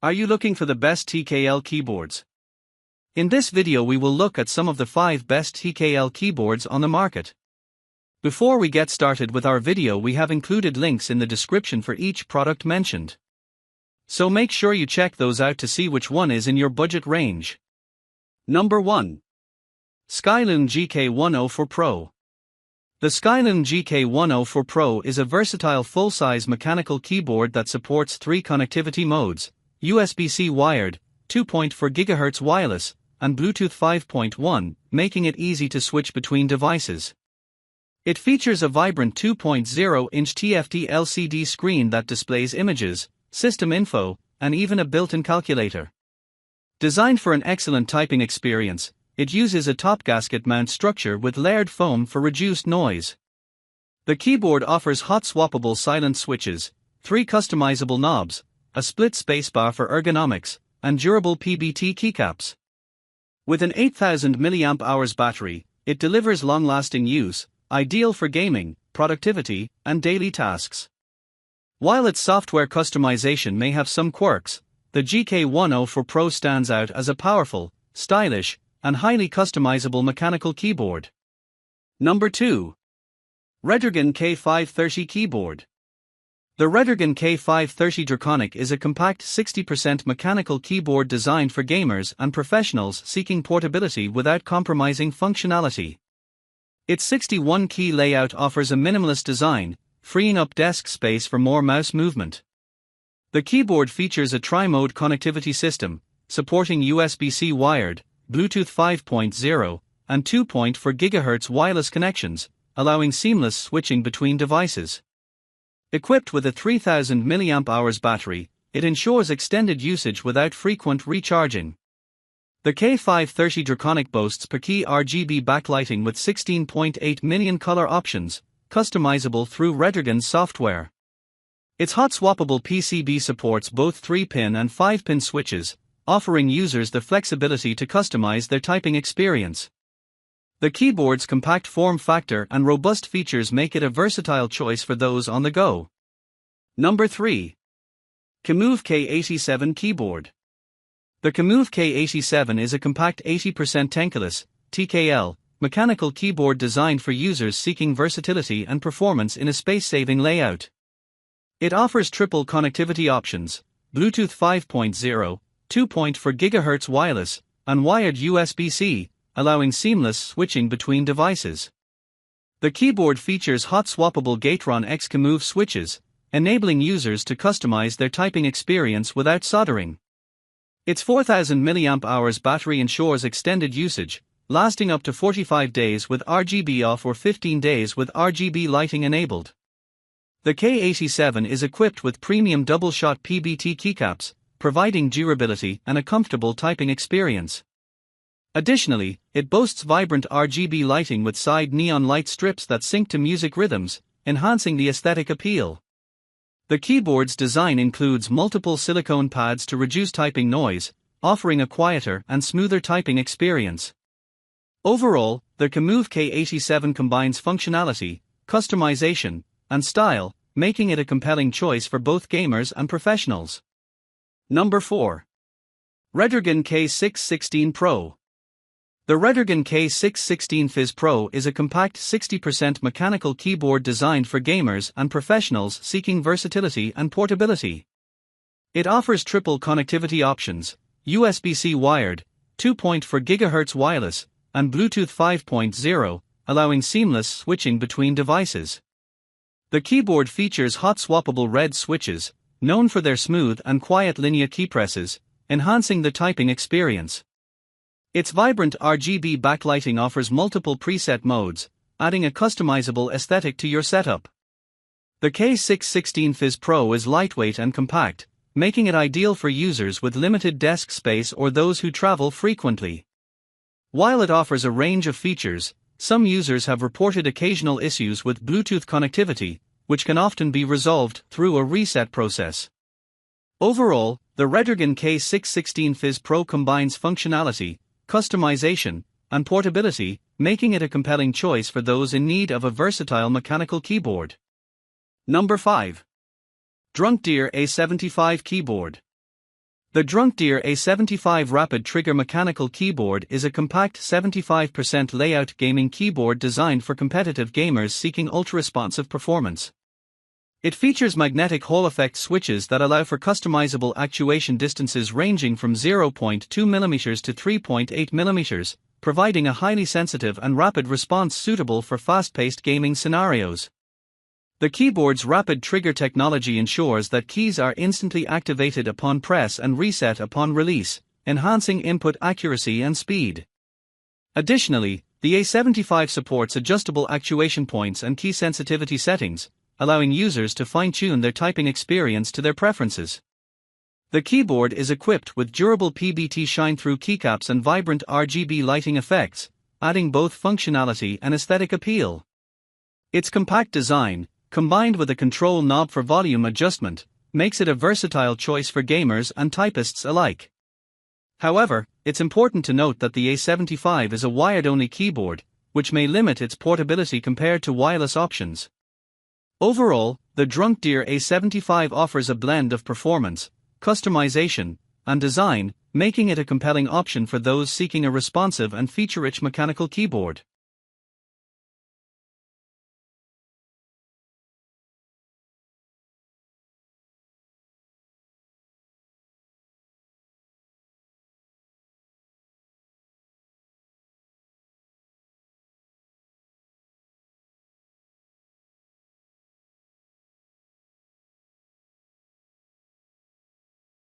Are you looking for the best TKL keyboards? In this video we will look at some of the 5 best TKL keyboards on the market. Before we get started with our video, we have included links in the description for each product mentioned. So make sure you check those out to see which one is in your budget range. Number 1. SKYLOONG GK104 Pro. The SKYLOONG GK104 Pro is a versatile full-size mechanical keyboard that supports 3 connectivity modes: USB-C wired, 2.4 GHz wireless, and Bluetooth 5.1, making it easy to switch between devices. It features a vibrant 2.0-inch TFT LCD screen that displays images, system info, and even a built-in calculator. Designed for an excellent typing experience, it uses a top gasket mount structure with layered foam for reduced noise. The keyboard offers hot swappable silent switches, 3 customizable knobs, a split spacebar for ergonomics, and durable PBT keycaps. With an 8000 mAh battery, it delivers long-lasting use, ideal for gaming, productivity, and daily tasks. While its software customization may have some quirks, the GK104 Pro stands out as a powerful, stylish, and highly customizable mechanical keyboard. Number 2. Redragon K530 Keyboard. The Redragon K530 Draconic is a compact 60% mechanical keyboard designed for gamers and professionals seeking portability without compromising functionality. Its 61-key layout offers a minimalist design, freeing up desk space for more mouse movement. The keyboard features a tri-mode connectivity system, supporting USB-C wired, Bluetooth 5.0, and 2.4 GHz wireless connections, allowing seamless switching between devices. Equipped with a 3000 mAh battery, it ensures extended usage without frequent recharging. The K530 Draconic boasts per-key RGB backlighting with 16.8 million color options, customizable through Redragon's software. Its hot swappable PCB supports both 3-pin and 5-pin switches, offering users the flexibility to customize their typing experience. The keyboard's compact form factor and robust features make it a versatile choice for those on the go. Number 3. KEMOVE K87 Keyboard. The KEMOVE K87 is a compact 80% tankless (TKL) mechanical keyboard designed for users seeking versatility and performance in a space-saving layout. It offers triple connectivity options: Bluetooth 5.0, 2.4 GHz wireless, and wired USB-C, allowing seamless switching between devices. The keyboard features hot swappable Gateron X KEMOVE switches, enabling users to customize their typing experience without soldering. Its 4000 mAh battery ensures extended usage, lasting up to 45 days with RGB off or 15 days with RGB lighting enabled. The K87 is equipped with premium double-shot PBT keycaps, providing durability and a comfortable typing experience. Additionally, it boasts vibrant RGB lighting with side neon light strips that sync to music rhythms, enhancing the aesthetic appeal. The keyboard's design includes multiple silicone pads to reduce typing noise, offering a quieter and smoother typing experience. Overall, the KEMOVE K87 combines functionality, customization, and style, making it a compelling choice for both gamers and professionals. Number 4. Redragon K616 Pro. The Redragon K616 Fizz Pro is a compact 60% mechanical keyboard designed for gamers and professionals seeking versatility and portability. It offers triple connectivity options: USB-C wired, 2.4 GHz wireless, and Bluetooth 5.0, allowing seamless switching between devices. The keyboard features hot swappable red switches, known for their smooth and quiet linear keypresses, enhancing the typing experience. Its vibrant RGB backlighting offers multiple preset modes, adding a customizable aesthetic to your setup. The K616 Fizz Pro is lightweight and compact, making it ideal for users with limited desk space or those who travel frequently. While it offers a range of features, some users have reported occasional issues with Bluetooth connectivity, which can often be resolved through a reset process. Overall, the Redragon K616 Fizz Pro combines functionality, customization, and portability, making it a compelling choice for those in need of a versatile mechanical keyboard. Number 5. DrunkDeer A75 Keyboard. The DrunkDeer A75 Rapid Trigger Mechanical Keyboard is a compact 75% layout gaming keyboard designed for competitive gamers seeking ultra-responsive performance. It features magnetic Hall effect switches that allow for customizable actuation distances ranging from 0.2 mm to 3.8 mm, providing a highly sensitive and rapid response suitable for fast-paced gaming scenarios. The keyboard's rapid trigger technology ensures that keys are instantly activated upon press and reset upon release, enhancing input accuracy and speed. Additionally, the A75 supports adjustable actuation points and key sensitivity settings, allowing users to fine-tune their typing experience to their preferences. The keyboard is equipped with durable PBT shine-through keycaps and vibrant RGB lighting effects, adding both functionality and aesthetic appeal. Its compact design, combined with a control knob for volume adjustment, makes it a versatile choice for gamers and typists alike. However, it's important to note that the A75 is a wired-only keyboard, which may limit its portability compared to wireless options. Overall, the DrunkDeer A75 offers a blend of performance, customization, and design, making it a compelling option for those seeking a responsive and feature-rich mechanical keyboard.